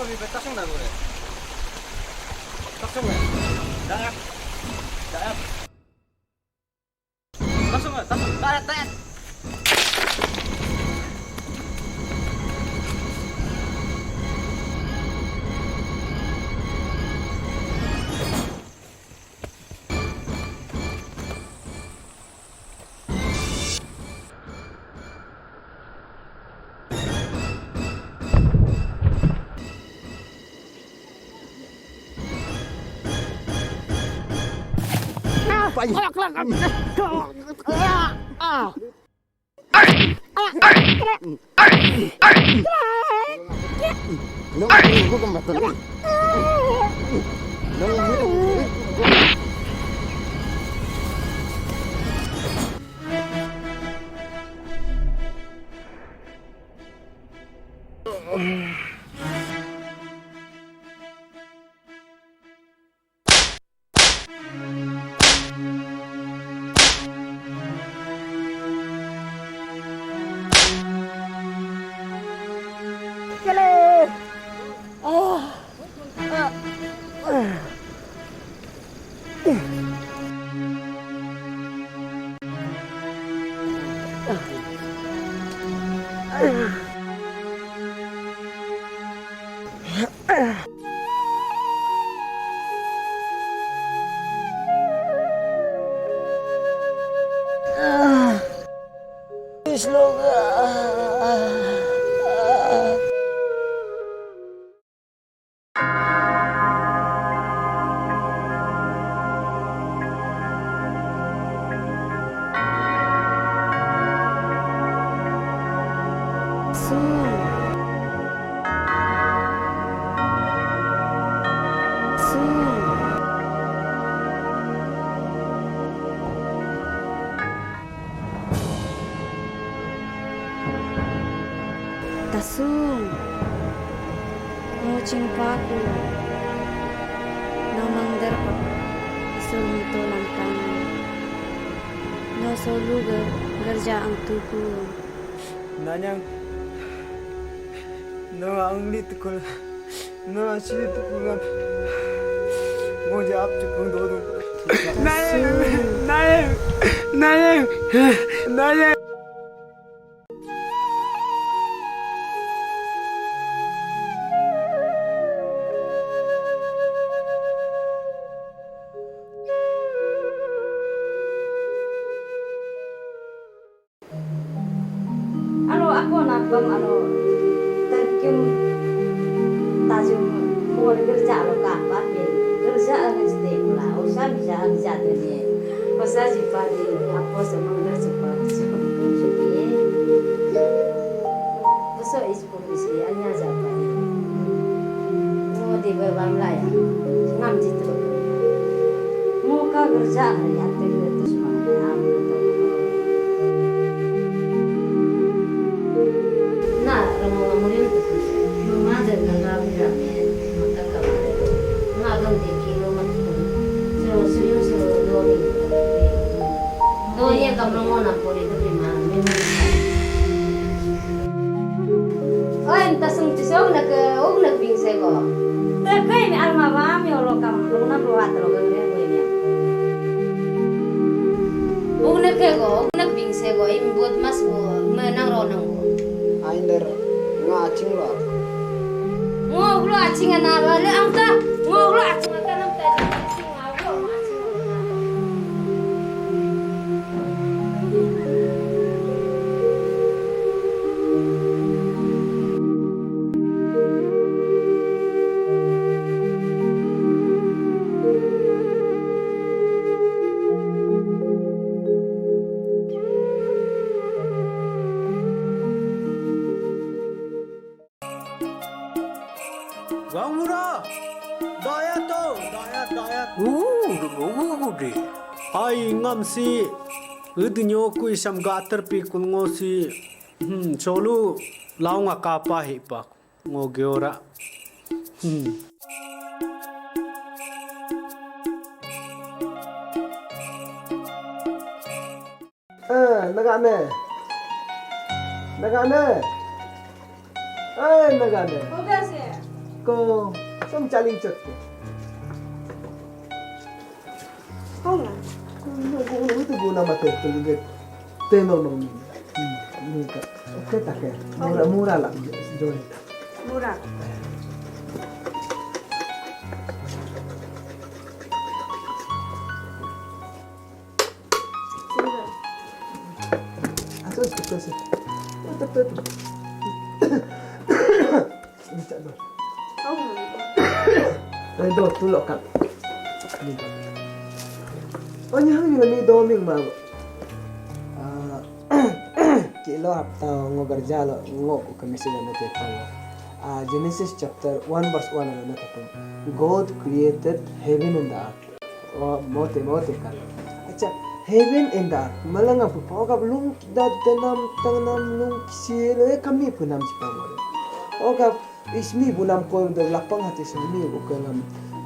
mi betasong na gore. Tasong na. Daap. Daap. Tasong na, tasong. Daap. Tasung, ngucing paku, namang derpak, sulito lantang, no soluga, gerja ang tuku. Nanyang, no ang litukul, no ang silitukul, mo jawab cukup dodo. Nayang. Ako nabang terkim tajum mau kerja lo kapan ya kerja aja deh pula usah bisa kerja deh masa jipa deh apa semua kerja pas jadi besok ispun isi hanya siapa mau di bawah lah ya ngam jitu mau kerja ya terus mana Gamura, dayat. Ude. Ai ngam si, udnyo kui sam gater pi kungo si, cholu launga kapa hi pa ngo geora. Nagane. Oke sih. Ko som chaling chot ko. Không à? Ko itu guna mate tuliget. Teno nong. Ni ka. Oke tak ya. Murah lah join. Murah. Asos sih. Tetep. Ini cak do. Không à? Do tulok kan. Oh nyang ni do ming ma. Kilo hafta ngo garja lo ngo ko message na te palo. Genesis chapter 1 verse 1 na te. God created heaven and the earth. Oh mote kan. Acha heaven and the earth. Malanga pu pa lung da tanam tanam lung kisile kami punam si pamore. Oga ismi bunam ko do lapang hati sumi ko kanam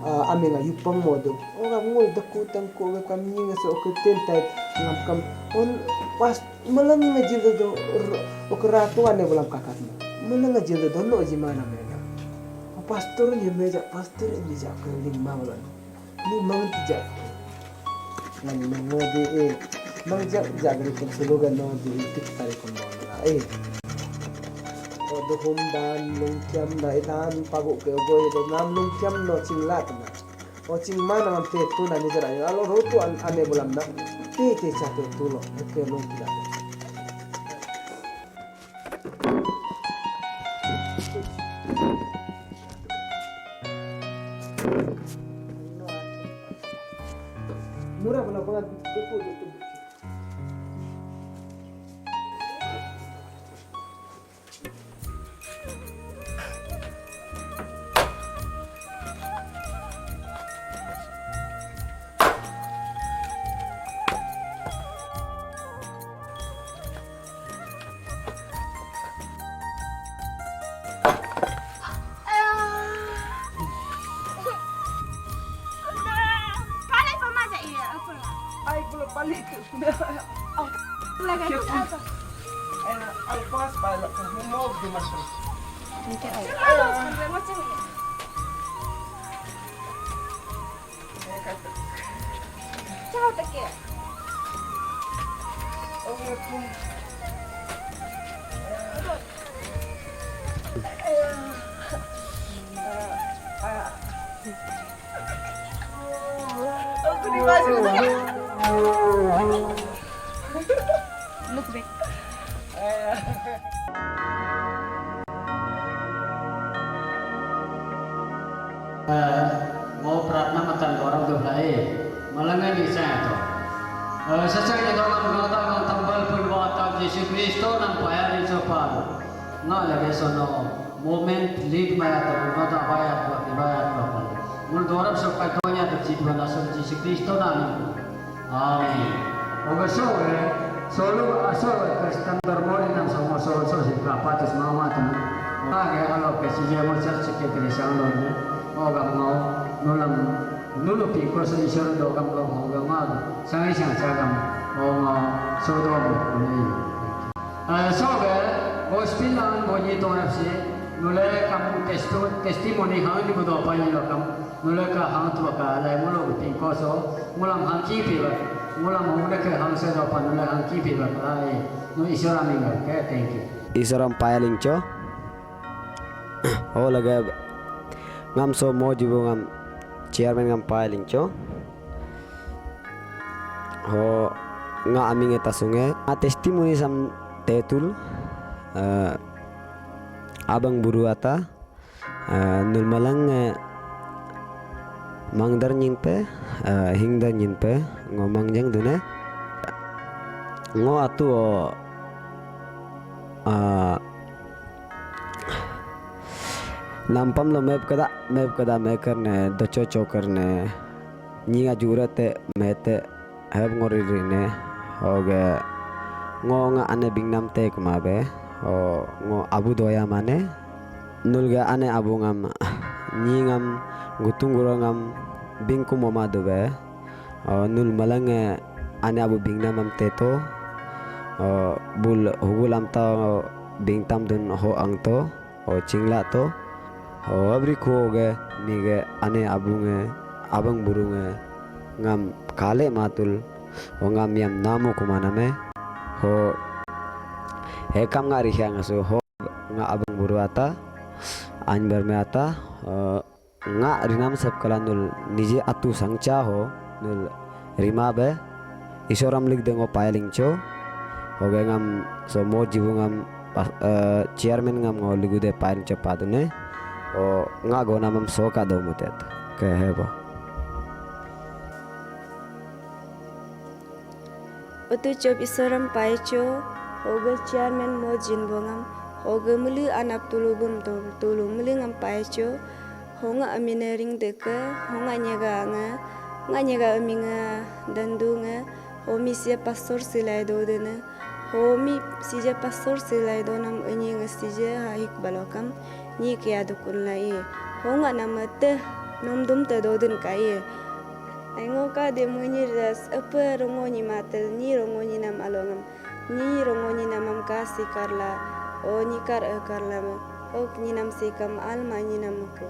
amenga yupang modo. Oga ngol da kutang ko kami nga so ko tentai ngam kam on pas malang ngajil do okeratuan ne bulam kakat na malang ngajil do no jimana mena pastor ni meja ko ling mawalan ni mang tija nan ngodi mang jagri ko slogan no di tik tari ko mona o do hum dan lung kiam na itan pago ke goy do nam lung kiam no chinglat na o chingmana mam te tu na ni jara alo rotu ane bulam na te chate tu lo ke lung kila murah pala banget duku. Ay pula balik. Oh, pula ka apa? Alpas balik ke humor di masuk. Okey. Macam ni. Ciao tak ke? Oh, pun. Aku di masuk. Look back. Mau pratna matan orang tu belai, malangan di sana tu. Sesuai dengan mengata dengan tambal perbuatan Yesus Kristus dan payah di sopan. Nak lagi sono moment lead maya tu, mengata payah buat ibadat apa. Mul dorang sokai tonya terciduan asal Yesus Kristus dan amin. Oga solo Kristen bermodal dan semua solo si kapatus mama tu. Lagi kalau kesijia mau church ke Kristen lor. Oga mau nulu piko sa isor do kam lo oga mal sangai sang sagam oga sodo ni soga gospel lang boji to napsi nule kam testimony hang ni bodo pa ni kam nule ka hang tu ka lai mulo piko so mulam hang ki pi ba mulam mule ke hang sa do pa nule hang ki pi ba lai no isor aminga ke thank you Isaram payaling cho oh laga ngam so mo jibo ngam chairman ngam payaling cho ho nga aming eta sunge a testimony sam tetul abang buru ata nul malang mangdar nyinpe hingda nyinpe ngomang jang dune ngo atu nampam lo map kada maker ne docho choker ne nyinga jurate mete heb ngori ne hoge ngo nga ane bingnam te kumabe ho ngo abu doya mane nulga ane abu ngam nyingam gutung ngam bingku mama dobe nul malang ane abu bingnam am teto bul hugulam ta bingtam dun ho angto o chingla to ho abri ko ge mige ane abunge abang burunge ngam kale matul ho ngam yam namu kumana me ho hekam nga rihya ngaso ho nga abang buru ata an ber me ata nga rinam sab kalanul nije atu sangcha ho nul rima be isoram lik dengo payaling cho ho ge ngam so mo jibu ngam chairman ngam ngo ligude payaling cho padune o nga go namam so ka do mutet ke hebo Otu job isoram paicho hoga chairman mo jinbongam hoga mulu anap tulubum tulu mulu ngam paicho honga aminering deke honga nyega aminga dandunga homi sia pastor silai do dene homi sija pastor silai do nam anyinga sija haik balokam ni kya dukun lai honga namate nomdum te do den kai Aingo ka de munyi ras apa rongoni matel ni rongoni nam alongam ni rongoni namam kasi karla o ni karla ma ok ni nam sikam alma ni nam ko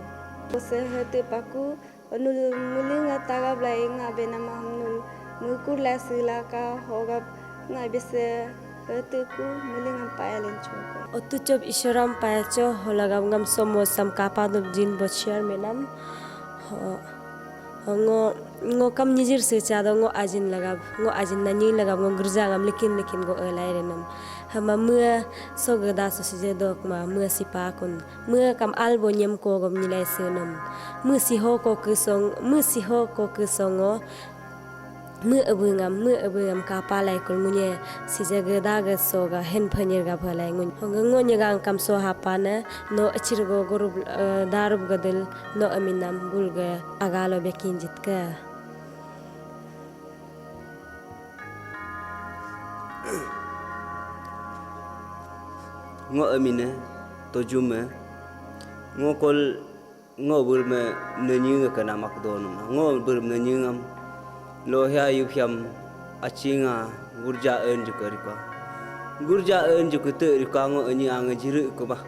sehate paku onul mulinga taga blai nga be nam nul mukur la sila ka hoga nga bese hate ku mulinga paelen choko otu chob ishoram paecho holagam ngam somo sam kapa do jin bochiar menam ngo kam nijir se cha do ngo ajin na ni lagab ngo girja ngam lekin go elai renam hama mưa so gada so se dok ma mưa sipa kun mưa kam albo nyem ko gom ni lai senam mưa si ho ko ku song mưa abungam ka pa lai kul munye si gada ga so ga hen phanyer ga phalai ngun ngo nyagang kam so ha pa na no achir go gorub darub gadel no aminam bulga agalo bekin jitka ngo amine to jume ngo kol ngo burme nenyi ka namak don ngo burme nenyingam lo hya yupyam achinga gurja en jukute rika ngo ani anga jiru ko ba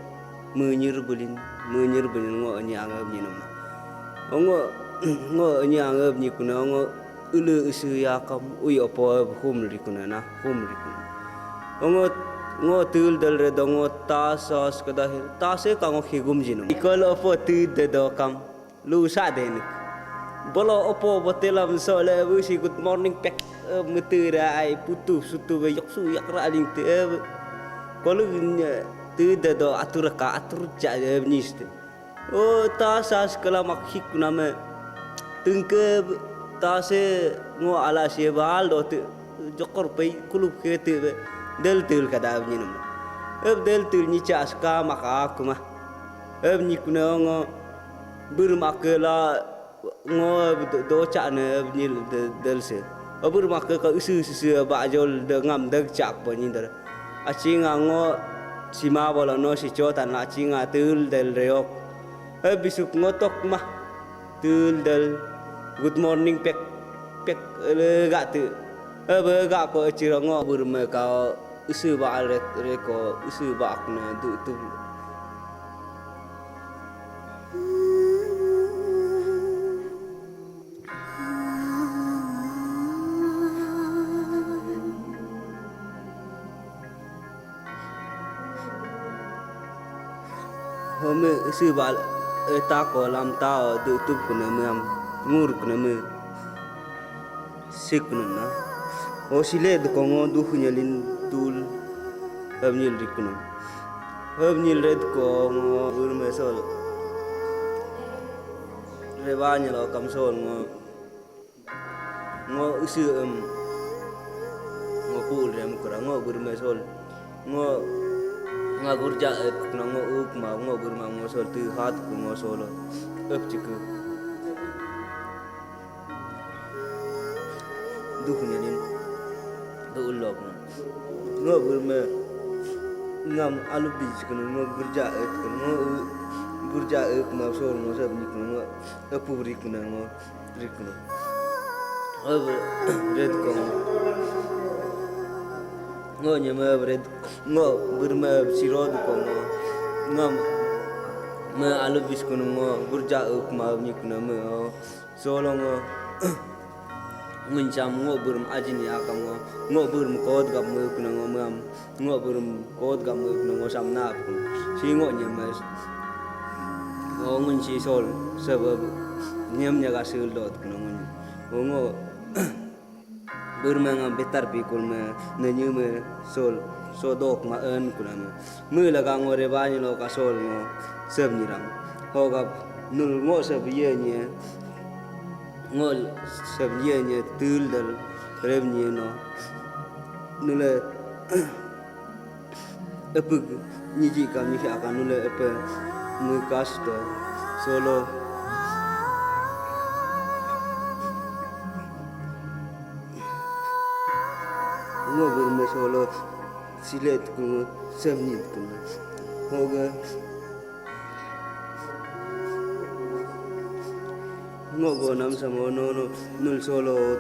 menyir bulin ngo ani anga ni nama ngo ani anga ni kuna ngo ulu isu yakam uy opo hum rikuna ngo tul dal re dongo tasas kadahil tase ka ngo khigum jinum ikol opo tu de do kam lu sa denik bolo opo botelam so le busi good morning pek mutira ai putu sutu be yoksu yakra aling te kolu tu de do atur ja niste o tasas kala makhik kuname tungke tase ngo ala se bal do te jokor pe kulub ke te del tul kada nyinum del tul ni chas ka maka kuma ni kuna ngo burmakela ngo do cha ne ni del se burmak ka isu ba jol de ngam de chak po ni der achinga ngo sima bola no si chota na achinga tul del reok bisuk ngotok mah tul del good morning pek ga tu ga ko chiro ngo burme ka isu ba re ko isu ba na du tu home isu ba ta ko lam ta du tu kuna me ngur kuna me sikuna o sile de ko ngo du nyalin tul abnyil rikuna abnyil red ko ngo urme sol rewanya lo kam sol ngo isu ngo pul rem kura ngo urme sol ngo ngurja kuna ngo uk ma ngo urma ngo sol tu hat ko ngo solo up chiku du nyalin do ulok ngo urme ngam alu bij kun ngo gurja kun ngo gurja ma so ngo sab ni kun ngo apuri kun ngo rikun ab red ko ngo nyama red ngo burma sirod ko ngam me alubis kuno ngo gurja uk ma ni kuno me solo ngo mencam ngo burum ajin ya kam ngo burum kod gam me kuno ngo mam ngo burum kod gam me kuno ngo sam na si ngo nyemes ngo ngun si sol sebab nyem nya ga sil dot kuno ngo bermenga betar pikul me nenyu me sol sodok ma en kuna me laga ngore bani lo ka sol ngo seb nyiram hoga nul ngo seb ye nye ngol seb ye nye tul dal rem nye no nule epug nyiji kam nyi akan nule epe me kasto solo ngo berme solo silet ku semnit ku hoga ngo go nam samo no nul solo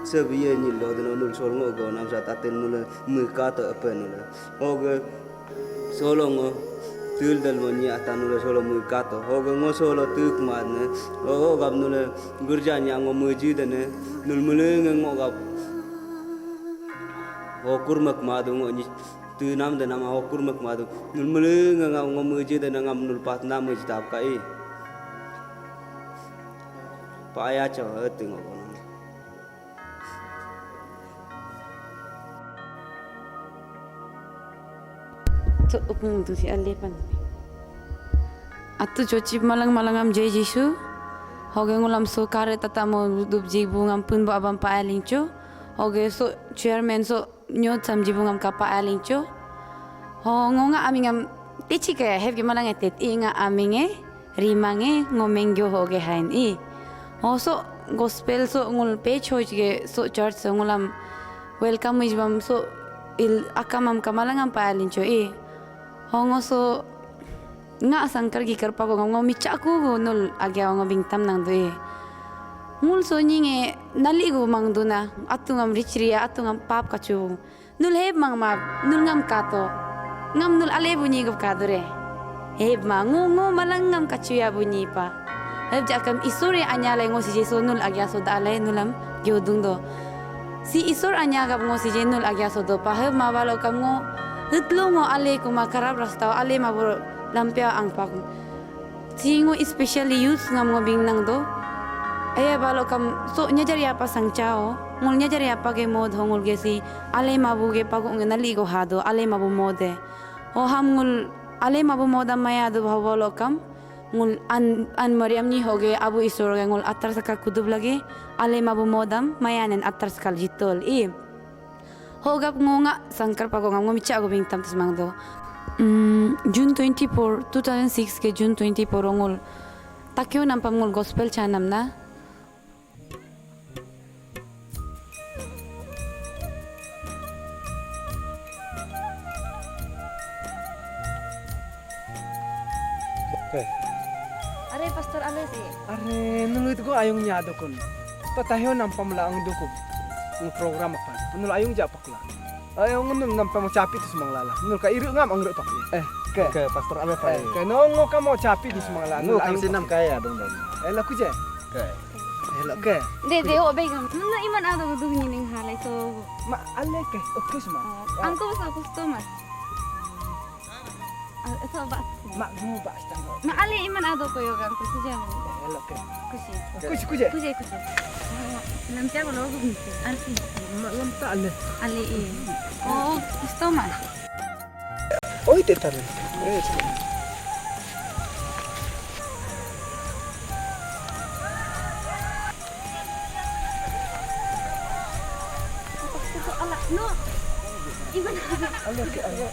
sebiye ni lo no nul solo ngo go nam sa taten nul mu ka to apa nul hoga solo ngo tul dal mo ni ata nul solo mu ka to hoga ngo solo tuk ma ne hoga nul gurja nya ngo mu ji de ne nul mule ngo ga hokur mak madu ngo ni tu nam de nama hokur mak madu nul mule nga ngo muje de ngam nul pat nam muje tap kai pa ya cha tu ngo to upung tu si alepan atu joci malang jai jisu hoge ngulam so kare tatamo dub jibu ngam pun ba abam pa alincho hoge so chairman so nyot sam jibu ngam kapa alincho ho ngonga amingam tichi ke heb malang etet inga aminge rimange ngomengyo hoge hain I ho so gospel so ngul page hoje so church so ngulam welcome ijbam so il akamam kamalangam pa alincho I hongo so nga sangkar gi karpa ko ngo michaku go nul agya ngo bingtam nang do ngul so nyinge naligo mangduna atungam richria atungam pap kachu nul heb mang ma nul ngam kato ngam nul ale bunyi go kadure heb ma ngo malangam kachu ya bunyi pa heb jakam isore anya le ngo si so nul agya so dale nulam gyodung do si isor anya gab ngo si nul agya so do pa heb ma balo kam ngo hitlo ngo ale ko makarab rasta ale ma bor lampia ang pak si ngo especially youth ngam ngo bing nang do aya balo kam so nyajari apa sang chao ngul nyajari apa ge mod hongul ge si ale mabu ge pagu ngali go hado ale mabu mode o ham ngul ale mabu moda maya do bhawolo kam ngul an mariam ni hoge abu isor ge ngul atar sakal kudub lagi ale mabu modam mayanen atar sakal jitol I hogap ngonga sangkar pagu ngam ngomicha go bing tam tismang do June 24 2006 ke June 24 ngul takyo nampam ngul gospel chanam na Are pastor ale si. Are nulut ko ayong nyado kon. Patahyo nampam la ang dukog ng program apa. Nul ayong japak la. Ayong nul nampam capi ti semang lala. Nul ka iru ngam ang repak. Ke pastor ale pa. Ke nongo ka mo capi ti semang lala. Nul ayong sinam kaya dong dong. Ela ku je. Ke. Ela ke. De ho begam. Nuna iman ado du ning halay so. Ma ale ke. Okay semang. Angko sa customer. Ito ba? Ma mo ba stang. Ma ale iman ado ko yoga presision. Ela ke. Kusi. Ku je. Lampia ko logo gunti. Ansi. Ma lam ta ale. Ale I. Oh, customer. Oy te tar. Ala, no. Iman ado. Ale ke ale.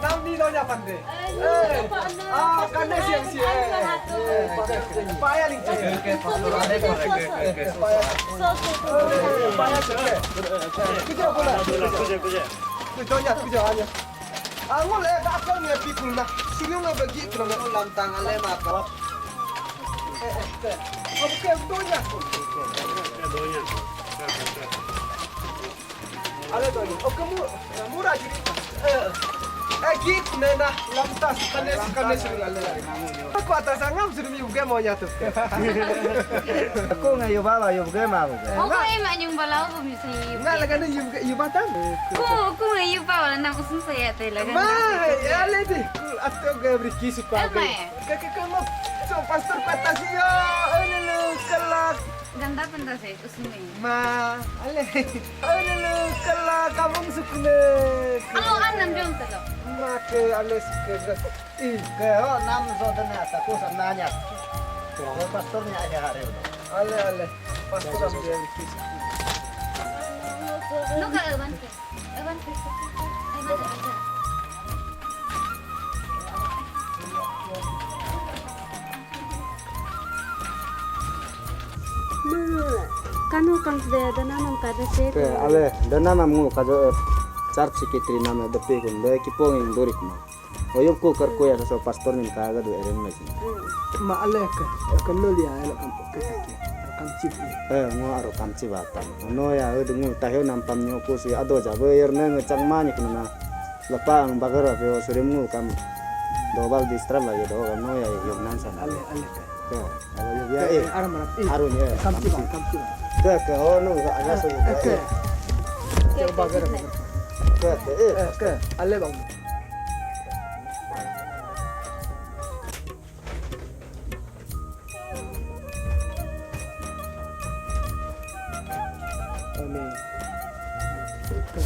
Nam ni lo nya pandai. Kanda siang siang. Paya ling je. Pastor ada ke. Paya je. Kuja bola. Kuja aja. Angol akal nge pikul na. Sino nga bagi ko nga ulam tangan le mapa. Oke, donya. Ale donya. Oke murah jadi. Git nena lamtas kanes ngale. Aku atas angam sudah juga mau nyatu. Aku ngayo bawa yo ge mau. Ako emak yung balaw ko misi. Nga lagana yo batang. Ko ngayon pa wala na usun saya talaga. Ma, ale di. Atto ge briki suka. Kakak so pastor kata siyo. Ano lo kalak. Ganda panda saya usun mo. Ma, ale. Ano lo kalak kamong sukne. Ano anam jom talo. Ma ke ale ke. Ke nam so dana ta ko sananya. Ko pastornya ada hari. Ale. Pastor am dia briki. No ka ewan ke. Ewan ke. Kanu kang de dana nam kada se Ke ale dana mamu kajo church secretary nama depe kun be kipong ing dorik ma. Oyop ko kar ko ya so pastor nin kaga do eren ma. Ma ale ke no dia ele kam ke ke. Kam chip. Ngo aro kam chi batan. No ya udu ngu tahyo nam pam nyo ko si ado ja be yer nang chang mani kun na. Lapang bagara be surim ngu kam dobal distra la ye do no ya yo nan san. Ale. Ke ale ya Arama. arun ya. Kam chip. Ke no ga aga so Ke. Ke bagara. Ke ale bang. Amin. Ke.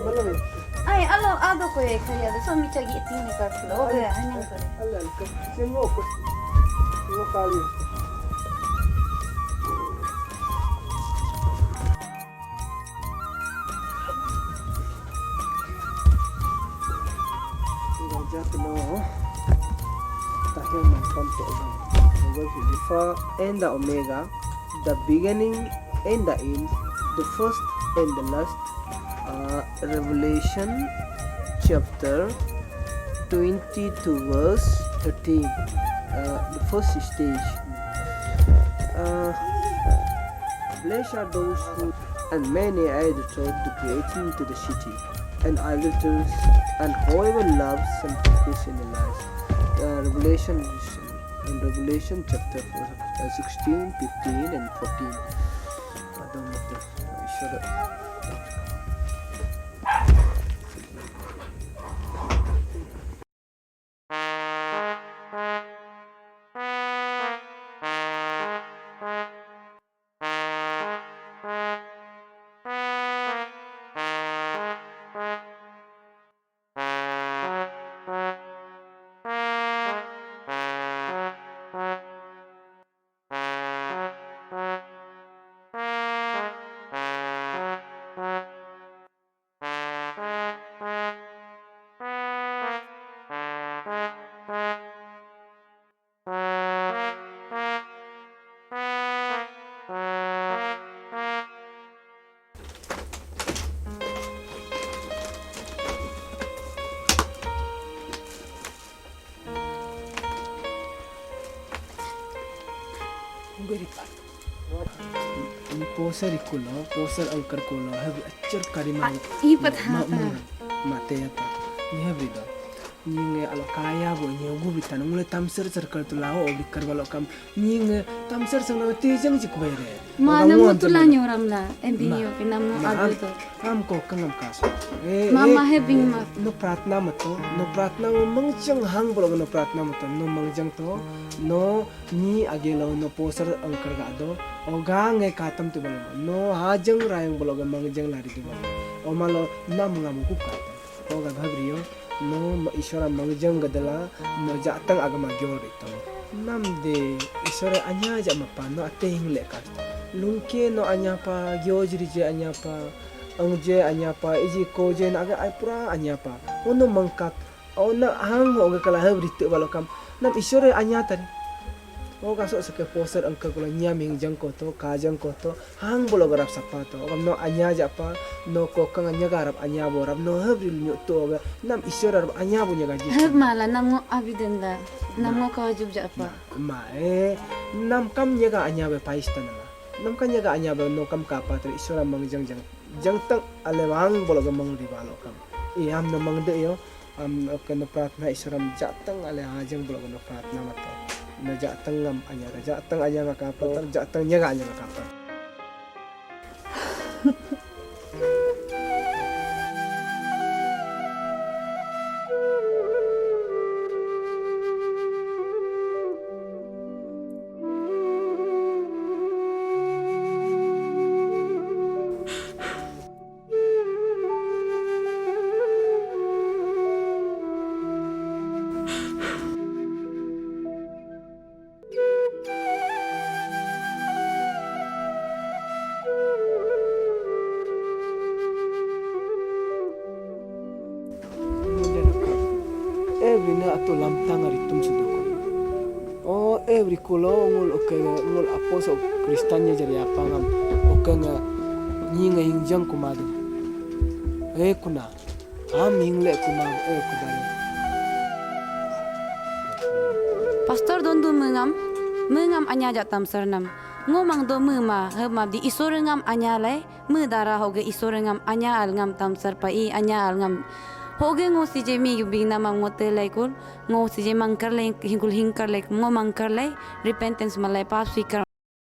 Mana ni? Ay, ado ko eh kaya so mi chagi iting ni karlo. Okay, anyang ko. Alam ke. Singo ko. Singo kali. Just know. Tahyan man pamto ba. Alpha and the Omega, the beginning and the end, the first and the last. Revelation chapter 22 verse 13. The first stage. Blessed are those who and many added to creating to the city, and idolaters, and whoever loves sanctification in life. Revelation chapter 16, 15, and 14. Poser ikulo, poser angker kulo, have acer karima. Ipat Mate yata. Ni have do. Ni alo kaya bo ni ugu bitan ngule tamser circle tu lao obi karbalo kam ni tamser sang na tejang jik bayre. Mana mo tulanyo ramla, embinyo kinamo agudo. Kam ko kangam kas. Mama having ma. No pratna mato, no pratna mangchang hang bolo no pratna mato, no mangjang to, no ni agelo no poser angker ga do. Oga nge katam tu bolo, no hajang rayang bolo ga mangjang lari tu bolo. O malo nam ngamu ku kata. Oga ghabrio no ishora mangjang gadala no jatang agama gyor ito. Nam de ishora anya ja mapa no ateng le kas. Lungke no anya pa gyojri je anya pa angje anya pa iji ko je na aga ai pura anya pa. Ono mangkat ona hang oga kala habri tu balo kam. Nam ishora anya tari. o kasok seke poster angka kula nyaming jang koto kajang koto hang bolo garap sapato kam no anya japa no kokang anya garap anya borap no habril nyo to nam isor arap anya bunya gaji Heb mala nam ngo abiden da. Nam ngo ka jub ja pa. ma nam kam nyaga anya be paistan nam kan nyaga anya be no kam kapa ter isor mang jang tang alewang bolo gamang ribalo kam am no mang de yo am kana pratna isor jatang ale ajang bolo no pratna mato na jatang ngam anya ngakapa jatang nyaga anya ngakapa every na ato lamtang ari tum sudoko oh every kulo ngul aposo kristanya jari apa ngam nga nyinga hingjang kumadu kuna hingle kumadu kudale Pastor don du mengam anya jatam sernam. Ngomang do mema hebma di isorengam anya lai dara hoge isorengam anya al ngam tam sarpai anya al ngam hoge ngo si je mi bing nama ngote lai kul ngo si je mangkar lai hingkar lai ngo mangkar lai repentance malai pas fikar